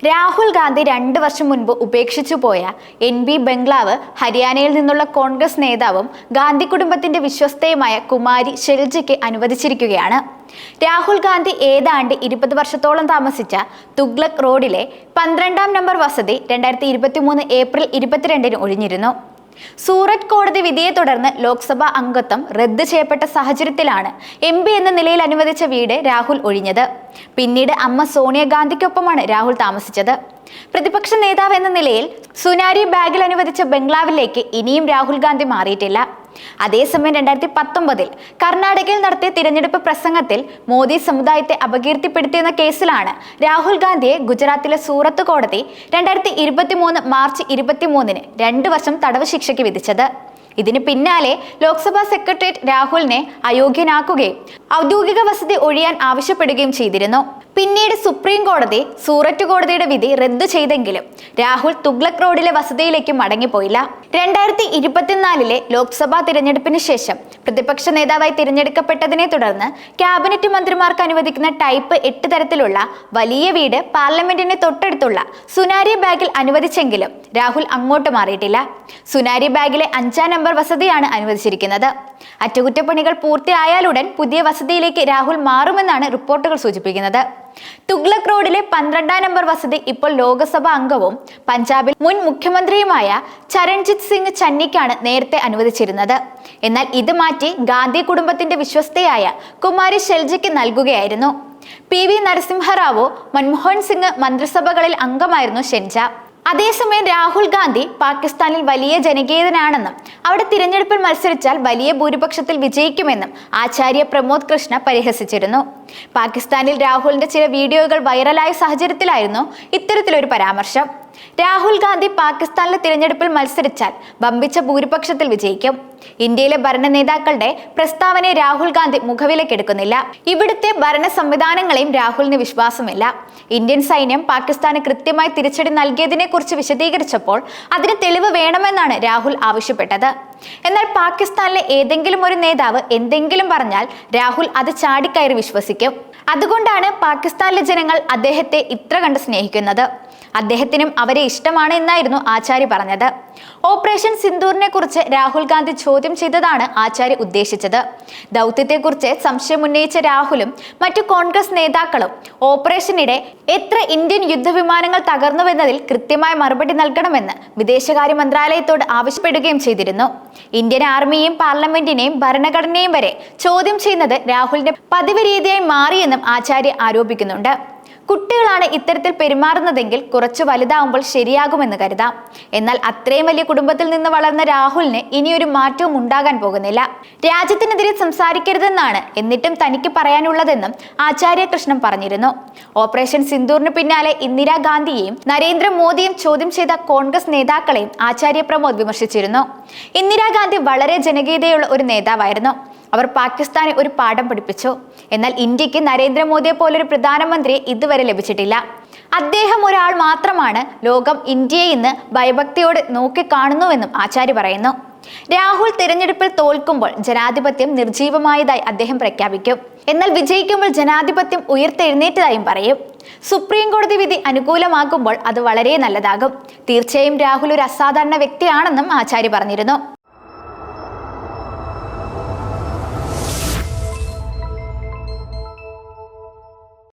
രാഹുൽ ഗാന്ധി 2 വർഷം മുൻപ് ഉപേക്ഷിച്ചു പോയ NB ബംഗ്ലാവ് ഹരിയാനയിൽ നിന്നുള്ള കോൺഗ്രസ് നേതാവും ഗാന്ധി കുടുംബത്തിന്റെ വിശ്വസ്തയുമായ കുമാരി ഷെൽജയ്ക്ക് അനുവദിച്ചിരിക്കുകയാണ്. രാഹുൽ ഗാന്ധി ഏതാണ്ട് 20 വർഷത്തോളം താമസിച്ച തുഗ്ലക് റോഡിലെ 12-ാം നമ്പർ വസതി 2023 ഏപ്രിൽ 22-ന് ഒഴിഞ്ഞിരുന്നു. സൂററ്റ് കോടതി വിധിയെ തുടർന്ന് ലോക്സഭാ അംഗത്വം റദ്ദ് ചെയ്യപ്പെട്ട സാഹചര്യത്തിലാണ് MP എന്ന നിലയിൽ അനുവദിച്ച വീട് രാഹുൽ ഒഴിഞ്ഞത്. പിന്നീട് അമ്മ സോണിയാഗാന്ധിക്കൊപ്പമാണ് രാഹുൽ താമസിച്ചത്. പ്രതിപക്ഷ നേതാവ് എന്ന നിലയിൽ സുനാരി ബാഗിൽ അനുവദിച്ച ബംഗ്ലാവിലേക്ക് ഇനിയും രാഹുൽ ഗാന്ധി മാറിയിട്ടില്ല. അതേസമയം 2019-ൽ കർണാടകയിൽ നടത്തിയ തിരഞ്ഞെടുപ്പ് പ്രസംഗത്തിൽ മോദി സമുദായത്തെ അപകീർത്തിപ്പെടുത്തിയെന്ന കേസിലാണ് രാഹുൽ ഗാന്ധിയെ ഗുജറാത്തിലെ സൂറത്ത് കോടതി 2023 മാർച്ച് 23-ന് 2 വർഷം തടവ് ശിക്ഷയ്ക്ക് വിധിച്ചത്. ഇതിന് പിന്നാലെ ലോക്സഭാ സെക്രട്ടേറിയറ്റ് രാഹുലിനെ അയോഗ്യനാക്കുകയും ഔദ്യോഗിക വസതി ഒഴിയാൻ ആവശ്യപ്പെടുകയും ചെയ്തിരുന്നു. പിന്നീട് സുപ്രീം കോടതി സൂററ്റ് കോടതിയുടെ വിധി റദ്ദു ചെയ്തെങ്കിലും രാഹുൽ തുഗ്ലക് റോഡിലെ വസതിയിലേക്ക് മടങ്ങിപ്പോയില്ല. 2024-ലെ ലോക്സഭാ തിരഞ്ഞെടുപ്പിന് ശേഷം പ്രതിപക്ഷ നേതാവായി തിരഞ്ഞെടുക്കപ്പെട്ടതിനെ തുടർന്ന് ക്യാബിനറ്റ് മന്ത്രിമാർക്ക് അനുവദിക്കുന്ന ടൈപ്പ് 8 തരത്തിലുള്ള വലിയ വീട് പാർലമെന്റിന് തൊട്ടടുത്തുള്ള സുനാരി ബാഗിൽ അനുവദിച്ചെങ്കിലും രാഹുൽ അങ്ങോട്ട് മാറിയിട്ടില്ല. സുനാരി ബാഗിലെ 5-ാം നമ്പർ വസതിയാണ് അനുവദിച്ചിരിക്കുന്നത്. അറ്റകുറ്റപ്പണികൾ പൂർത്തിയായാലുടൻ പുതിയ വസതിയിലേക്ക് രാഹുൽ മാറുമെന്നാണ് റിപ്പോർട്ടുകൾ സൂചിപ്പിക്കുന്നത്. തുഗ്ലക് റോഡിലെ 12-ാം നമ്പർ വസതി ഇപ്പോൾ ലോക്സഭാ അംഗവും പഞ്ചാബിൽ മുൻ മുഖ്യമന്ത്രിയുമായ ചരൺജിത് സിംഗ് ചന്നിക്കാണ് നേരത്തെ അനുവദിച്ചിരുന്നത്. എന്നാൽ ഇത് മാറ്റി ഗാന്ധി കുടുംബത്തിന്റെ വിശ്വസ്തയായ കുമാരി ഷെൽജയ്ക്ക് നൽകുകയായിരുന്നു. PV നരസിംഹറാവു, മൻമോഹൻ സിംഗ് മന്ത്രിസഭകളിൽ അംഗമായിരുന്നു ഷെൽജ. അതേസമയം രാഹുൽ ഗാന്ധി പാകിസ്ഥാനിൽ വലിയ ജനകീയനാണെന്നും അവിടെ തിരഞ്ഞെടുപ്പിൽ മത്സരിച്ചാൽ വലിയ ഭൂരിപക്ഷത്തിൽ വിജയിക്കുമെന്നും ആചാര്യ പ്രമോദ് കൃഷ്ണ പരിഹസിച്ചിരുന്നു. പാകിസ്ഥാനിൽ രാഹുലിന്റെ ചില വീഡിയോകൾ വൈറലായ സാഹചര്യത്തിലായിരുന്നു ഇത്തരത്തിലൊരു പരാമർശം. രാഹുൽ ഗാന്ധി പാകിസ്ഥാനിലെ തിരഞ്ഞെടുപ്പിൽ മത്സരിച്ചാൽ വമ്പിച്ച ഭൂരിപക്ഷത്തിൽ വിജയിക്കും. ഇന്ത്യയിലെ ഭരണ നേതാക്കളുടെ പ്രസ്താവനയെ രാഹുൽ ഗാന്ധി മുഖവിലക്കെടുക്കുന്നില്ല. ഇവിടുത്തെ ഭരണ സംവിധാനങ്ങളെയും രാഹുലിന് വിശ്വാസമില്ല. ഇന്ത്യൻ സൈന്യം പാകിസ്ഥാന് കൃത്യമായി തിരിച്ചടി നൽകിയതിനെ കുറിച്ച് വിശദീകരിച്ചപ്പോൾ അതിന് തെളിവ് വേണമെന്നാണ് രാഹുൽ ആവശ്യപ്പെട്ടത്. എന്നാൽ പാകിസ്ഥാനിലെ ഏതെങ്കിലും ഒരു നേതാവ് എന്തെങ്കിലും പറഞ്ഞാൽ രാഹുൽ അത് ചാടിക്കയറി വിശ്വസിക്കും. അതുകൊണ്ടാണ് പാകിസ്ഥാനിലെ ജനങ്ങൾ അദ്ദേഹത്തെ ഇത്ര കണ്ട് സ്നേഹിക്കുന്നത്. അദ്ദേഹത്തിനും അവരെ ഇഷ്ടമാണ് എന്നായിരുന്നു ആചാര്യ പറഞ്ഞത്. ഓപ്പറേഷൻ സിന്ദൂറിനെ കുറിച്ച് രാഹുൽ ഗാന്ധി ചോദ്യം ചെയ്തതാണ് ആചാര്യ ഉദ്ദേശിച്ചത്. ദൗത്യത്തെക്കുറിച്ച് സംശയം ഉന്നയിച്ച രാഹുലും മറ്റു കോൺഗ്രസ് നേതാക്കളും ഓപ്പറേഷനിടെ എത്ര ഇന്ത്യൻ യുദ്ധവിമാനങ്ങൾ തകർന്നുവെന്നതിൽ കൃത്യമായ മറുപടി നൽകണമെന്ന് വിദേശകാര്യ മന്ത്രാലയത്തോട് ആവശ്യപ്പെടുകയും ചെയ്തിരുന്നു. ഇന്ത്യൻ ആർമിയെയും പാർലമെന്റിനെയും ഭരണഘടനയെയും വരെ ചോദ്യം ചെയ്യുന്നത് രാഹുലിന്റെ പതിവ് രീതിയായി മാറിയെന്നും ആചാര്യ ആരോപിക്കുന്നുണ്ട്. കുട്ടികളാണ് ഇത്തരത്തിൽ പെരുമാറുന്നതെങ്കിൽ കുറച്ചു വലുതാവുമ്പോൾ ശരിയാകുമെന്ന് കരുതാം. എന്നാൽ അത്രയും വലിയ കുടുംബത്തിൽ നിന്ന് വളർന്ന രാഹുലിന് ഇനിയൊരു മാറ്റവും ഉണ്ടാകാൻ പോകുന്നില്ല. രാജ്യത്തിനെതിരെ സംസാരിക്കരുതെന്നാണ് എന്നിട്ടും തനിക്ക് പറയാനുള്ളതെന്നും ആചാര്യ കൃഷ്ണൻ പറഞ്ഞിരുന്നു. ഓപ്പറേഷൻ സിന്ദൂറിന് പിന്നാലെ ഇന്ദിരാഗാന്ധിയെയും നരേന്ദ്രമോദിയും ചോദ്യം ചെയ്ത കോൺഗ്രസ് നേതാക്കളെയും ആചാര്യ പ്രമോദ് വിമർശിച്ചിരുന്നു. ഇന്ദിരാഗാന്ധി വളരെ ജനകീയതയുള്ള ഒരു നേതാവായിരുന്നു. അവർ പാകിസ്ഥാനെ ഒരു പാഠം പഠിപ്പിച്ചു. എന്നാൽ ഇന്ത്യക്ക് നരേന്ദ്രമോദിയെ പോലൊരു പ്രധാനമന്ത്രിയെ ഇതുവരെ ലഭിച്ചിട്ടില്ല. അദ്ദേഹം ഒരാൾ മാത്രമാണ്. ലോകം ഇന്ത്യയെ ഇന്ന് ഭയഭക്തിയോടെ നോക്കിക്കാണുന്നുവെന്നും ആചാര്യ പറയുന്നു. രാഹുൽ തിരഞ്ഞെടുപ്പിൽ തോൽക്കുമ്പോൾ ജനാധിപത്യം നിർജീവമായതായി അദ്ദേഹം പ്രഖ്യാപിക്കും. എന്നാൽ വിജയിക്കുമ്പോൾ ജനാധിപത്യം ഉയർത്തെഴുന്നേറ്റതായും പറയും. സുപ്രീം കോടതി വിധി അനുകൂലമാകുമ്പോൾ അത് വളരെ നല്ലതാകും. തീർച്ചയായും രാഹുൽ ഒരു അസാധാരണ വ്യക്തിയാണെന്നും ആചാര്യ പറഞ്ഞിരുന്നു.